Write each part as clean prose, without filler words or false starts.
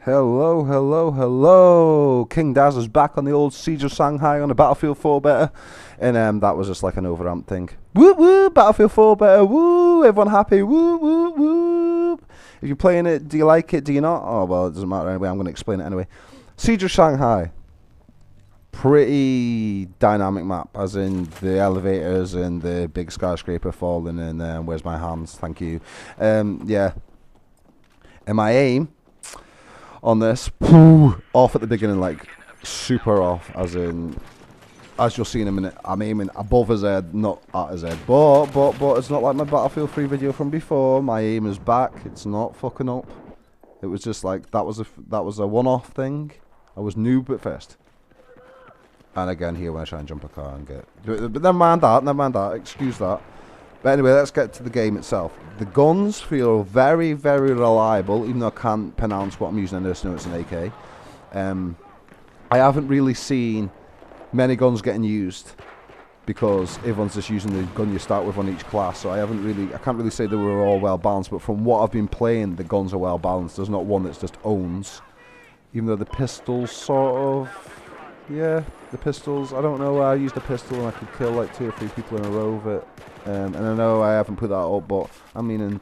Hello, hello, hello! King Daz is back on the old Siege of Shanghai on the Battlefield 4 Beta, and that was just like an overamped thing. Woo woo! Battlefield 4 Beta, woo! Everyone happy, woo woo woo! If you're playing it, do you like it? Do you not? Oh well, it doesn't matter anyway. I'm going to explain it anyway. Siege of Shanghai, pretty dynamic map, as in the elevators and the big skyscraper falling, and where's my hands? Thank you. Yeah, and my aim on this, off at the beginning, like super off, as in, as you'll see in a minute, I'm aiming above his head, not at his head, but it's not like my Battlefield 3 video from before. My aim is back, it's not fucking up. It was just like, that was a one-off thing. I was noob at first. And again here when I try and jump a car and get, but never mind that, excuse that. But anyway, let's get to the game itself. The guns feel very, very reliable, even though I can't pronounce what I'm using. I just know it's an AK. I haven't really seen many guns getting used, because everyone's just using the gun you start with on each class. So I can't really say they were all well balanced, but from what I've been playing, the guns are well balanced. There's not one that's just owns. Even though the pistols sort of, yeah, the pistols, I don't know, I used a pistol and I could kill like 2 or 3 people in a row with it. And I know I haven't put that up, but I mean, and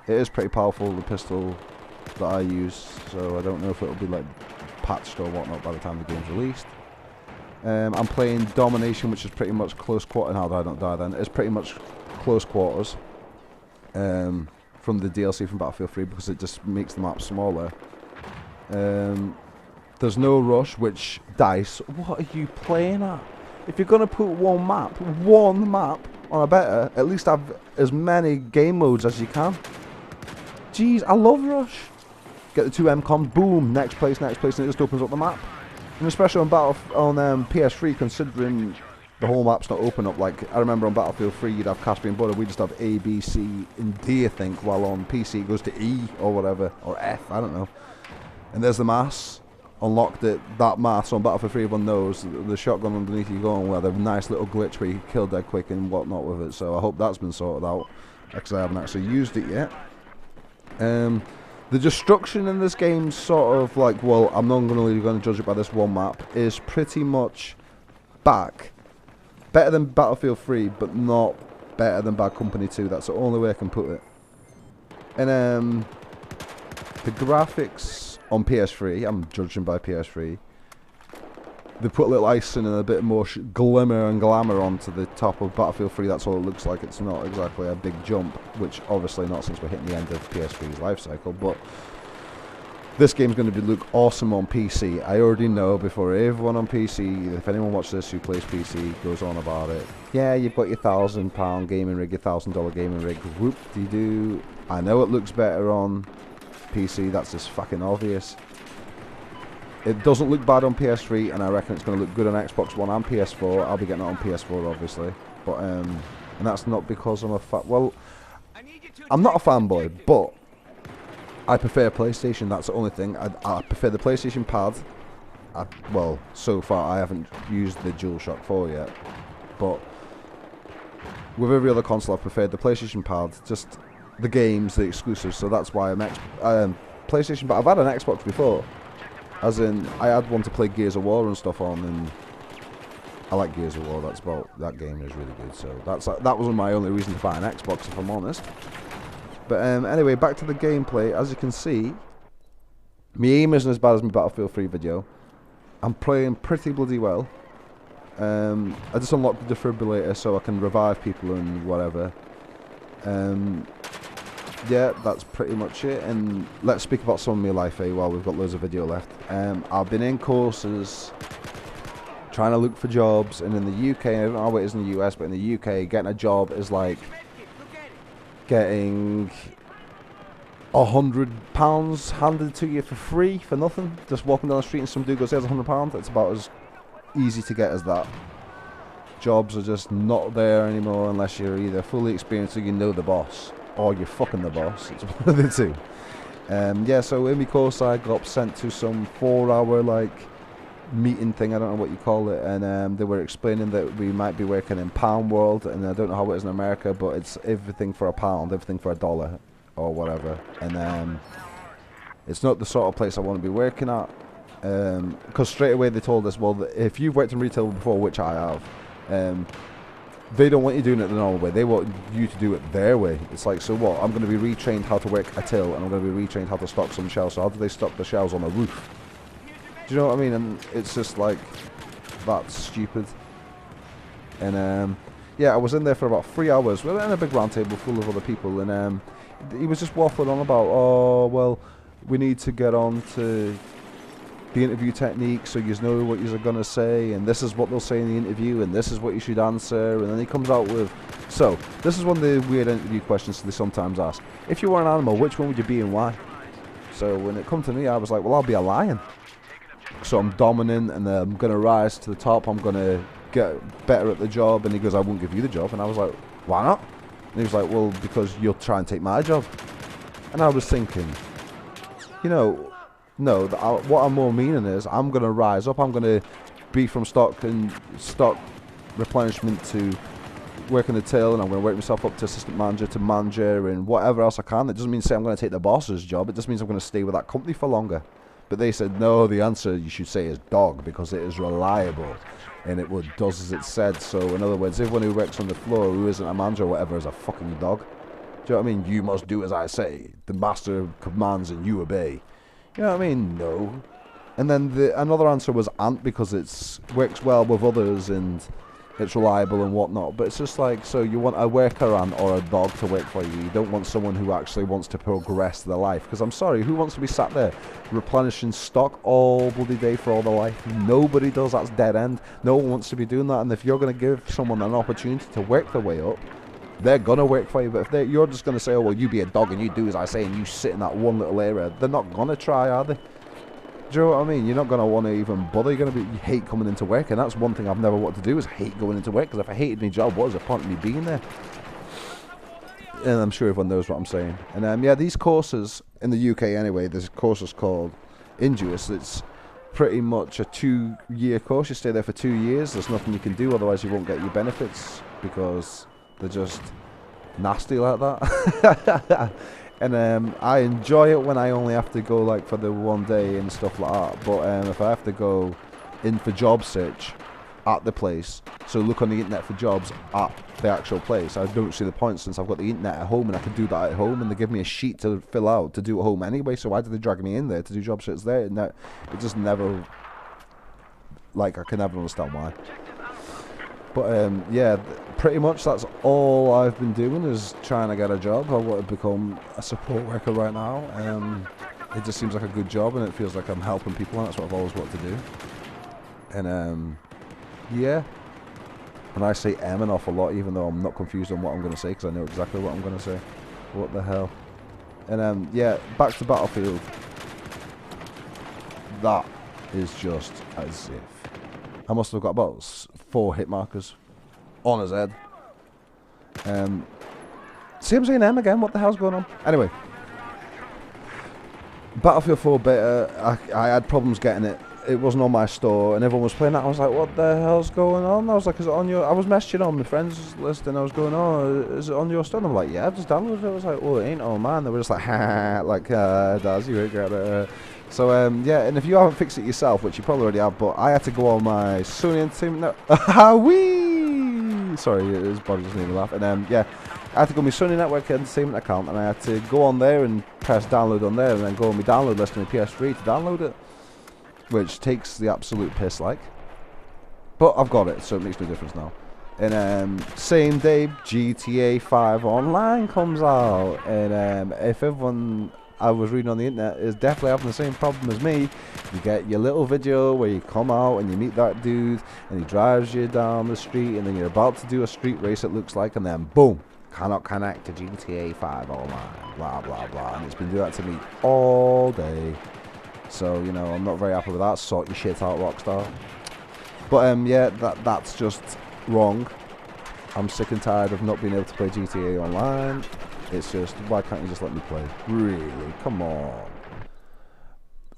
it is pretty powerful, the pistol that I use, so I don't know if it'll be like patched or whatnot by the time the game's released. I'm playing Domination, which is pretty much close quarters. How did I not die then? It's pretty much close quarters from the DLC from Battlefield 3, because it just makes the map smaller. There's no rush, which, DICE, what are you playing at? If you're going to put one map on a beta, at least have as many game modes as you can. Jeez, I love rush. Get the 2 MCOM, boom, next place, and it just opens up the map. And especially on PS3, considering the whole map's not open up. Like, I remember on Battlefield 3, you'd have Caspian Border, we just have A, B, C, and D, I think, while on PC it goes to E, or whatever, or F, I don't know. And there's the mass. Unlocked it, that mass on Battlefield 3, everyone knows, the shotgun underneath you going, where the nice little glitch where you kill dead quick and whatnot with it. So I hope that's been sorted out, because I haven't actually used it yet. The destruction in this game, sort of like, well, I'm not going to judge it by this one map, is pretty much back. Better than Battlefield 3, but not better than Bad Company 2. That's the only way I can put it. And the graphics on PS3, I'm judging by PS3, they put a little icing and a bit more glimmer and glamour onto the top of Battlefield 3. That's all it looks like. It's not exactly a big jump, which obviously not, since we're hitting the end of PS3's life cycle, but this game's going to look awesome on PC. I already know, before everyone on PC, if anyone watches this who plays PC, goes on about it, yeah, you've got your £1,000 gaming rig, your $1,000 gaming rig, whoop-de-doo. I know it looks better on PC, that's just fucking obvious. It doesn't look bad on PS3, and I reckon it's going to look good on Xbox One and PS4. I'll be getting it on PS4, obviously, but and that's not because I'm well, I'm not a fanboy, but I prefer PlayStation. That's the only thing. I prefer the PlayStation pad. Well, so far I haven't used the DualShock 4 yet, but with every other console I preferred the PlayStation pad. Just the games, the exclusives, so that's why I'm PlayStation, but I've had an Xbox before, as in I had one to play Gears of War and stuff on, and I like Gears of War. That game is really good, so that wasn't my only reason to buy an Xbox, if I'm honest. But anyway, back to the gameplay. As you can see, my aim isn't as bad as my Battlefield 3 video. I'm playing pretty bloody well. I just unlocked the defibrillator so I can revive people and whatever. Yeah, that's pretty much it, and let's speak about some of my life while we've got loads of video left. I've been in courses, trying to look for jobs, and in the UK, I don't know how it is in the US, but in the UK, getting a job is like getting £100 handed to you for free, for nothing. Just walking down the street and some dude goes, here's £100, it's about as easy to get as that. Jobs are just not there anymore unless you're either fully experienced or you know the boss, or you're fucking the boss. It's one of the two. Yeah, so in my course I got sent to some 4-hour like meeting thing, I don't know what you call it, and they were explaining that we might be working in pound world, and I don't know how it is in America, but it's everything for £1, everything for $1 or whatever. And It's not the sort of place I want to be working at. Because straight away they told us, well, if you've worked in retail before, which I have, they don't want you doing it the normal way. They want you to do it their way. It's like, so what? I'm going to be retrained how to work a till, and I'm going to be retrained how to stock some shelves. So how do they stock the shelves on a roof? Do you know what I mean? And it's just like, that's stupid. And yeah, I was in there for about 3 hours. We were in a big round table full of other people, and he was just waffling on about, oh, well, we need to get on to the interview technique so you know what you're going to say, and this is what they'll say in the interview, and this is what you should answer. And then he comes out with, so this is one of the weird interview questions they sometimes ask. If you were an animal, which one would you be and why? So when it come to me, I was like, well, I'll be a lion. So I'm dominant, and I'm going to rise to the top. I'm going to get better at the job. And he goes, I won't give you the job. And I was like, why not? And he was like, well, because you'll try and take my job. And I was thinking, you know, no, what I'm more meaning is I'm going to rise up. I'm going to be from stock replenishment to working the till, and I'm going to work myself up to assistant manager to manager and whatever else I can. It doesn't mean say I'm going to take the boss's job. It just means I'm going to stay with that company for longer. But they said, no, the answer you should say is dog, because it is reliable and it does as it said. So in other words, everyone who works on the floor who isn't a manager or whatever is a fucking dog. Do you know what I mean? You must do as I say. The master commands and you obey. You know what I mean? No. And then another answer was ant, because it works well with others and it's reliable and whatnot. But it's just like, so you want a worker ant or a dog to work for you. You don't want someone who actually wants to progress their life. Because I'm sorry, who wants to be sat there replenishing stock all bloody day for all their life? Nobody does. That's dead end. No one wants to be doing that. And if you're going to give someone an opportunity to work their way up, they're going to work for you. But if you're just going to say, oh, well, you be a dog and you do as I say and you sit in that one little area, they're not going to try, are they? Do you know what I mean? You're not going to want to even bother. You're going to you hate coming into work. And that's one thing I've never wanted to do, is hate going into work. Because if I hated my job, what is the point of me being there? And I'm sure everyone knows what I'm saying. And yeah, these courses, in the UK anyway, there's courses called Induous. It's pretty much a 2-year course. You stay there for 2 years. There's nothing you can do, otherwise you won't get your benefits, because they're just nasty like that. And I enjoy it when I only have to go like for the 1 day and stuff like that. But if I have to go in for job search at the place, so look on the internet for jobs at the actual place, I don't see the point, since I've got the internet at home and I can do that at home, and they give me a sheet to fill out to do at home anyway. So why did they drag me in there to do job search there? And it just never, like, I can never understand why. But yeah, pretty much that's all I've been doing, is trying to get a job. I want to become a support worker right now. It just seems like a good job, and it feels like I'm helping people, and that's what I've always wanted to do. And yeah, and I say an awful lot, even though I'm not confused on what I'm going to say, because I know exactly what I'm going to say. What the hell? And yeah, back to Battlefield. That is just as if I must have got about 4 hit markers on his head. See him saying M again, what the hell's going on? Anyway, Battlefield 4 Beta, I had problems getting it. It wasn't on my store, and everyone was playing that. I was like, what the hell's going on? I was like, is it on your... I was messaging on my friends list, and I was going, oh, is it on your store? And I'm like, yeah, I've just downloaded it. I was like, well, it ain't on mine. They were just like, ha, like, Daz, you ain't got it. So, yeah, and if you haven't fixed it yourself, which you probably already have, but I had to go on my Sony Entertainment... Wee! Sorry, his body doesn't even laugh. And, yeah, I had to go on my Sony Network Entertainment account, and I had to go on there and press download on there, and then go on my download list on my PS3 to download it, which takes the absolute piss, like. But I've got it, so it makes no difference now. And same day, GTA 5 Online comes out, and if everyone I was reading on the internet is definitely having the same problem as me, you get your little video where you come out and you meet that dude, and he drives you down the street, and then you're about to do a street race, it looks like, and then boom, cannot connect to GTA 5 Online, blah blah blah, and it's been doing that to me all day. So, you know, I'm not very happy with that. Sort your shit out, Rockstar. But yeah, that's just wrong. I'm sick and tired of not being able to play GTA Online. It's just, why can't you just let me play? Really? Come on.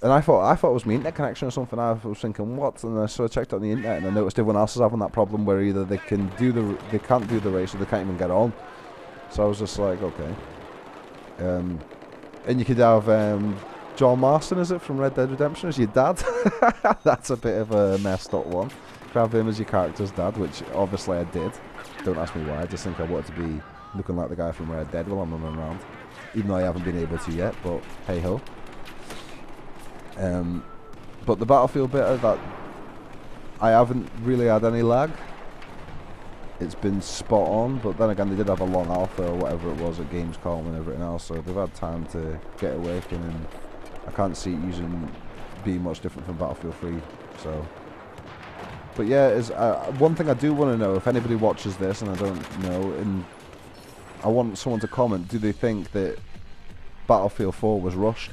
And I thought it was my internet connection or something. I was thinking, what? And so I checked on the internet, and I noticed everyone else is having that problem where either they can't do the race, or they can't even get on. So I was just like, okay. And you could have John Marston, is it, from Red Dead Redemption, as your dad? That's a bit of a messed up one. To have him as your character's dad, which obviously I did. Don't ask me why, I just think I wanted to be looking like the guy from Red Dead while I'm running around. Even though I haven't been able to yet, but hey ho. But the Battlefield beta, that I haven't really had any lag. It's been spot on, but then again they did have a long alpha or whatever it was at Gamescom and everything else, so they've had time to get awakened, and I can't see it being much different from Battlefield 3. So, but yeah, is one thing I do want to know, if anybody watches this, and I don't know, and I want someone to comment, do they think that Battlefield 4 was rushed?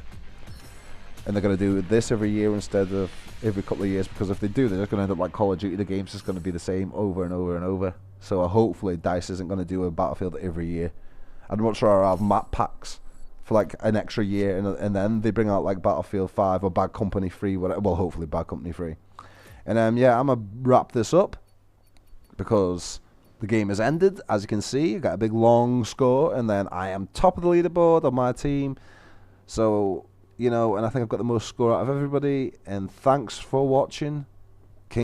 And they're going to do this every year instead of every couple of years, because if they do, they're just going to end up like Call of Duty. The game's just going to be the same over and over and over. So hopefully DICE isn't going to do a Battlefield every year. I'd much rather have map packs for like an extra year, and then they bring out like Battlefield 5 or Bad Company 3, whatever. Well, hopefully Bad Company 3. And yeah, I'm going to wrap this up because the game has ended. As you can see, I got a big long score, and then I am top of the leaderboard on my team. So, you know, and I think I've got the most score out of everybody. And thanks for watching.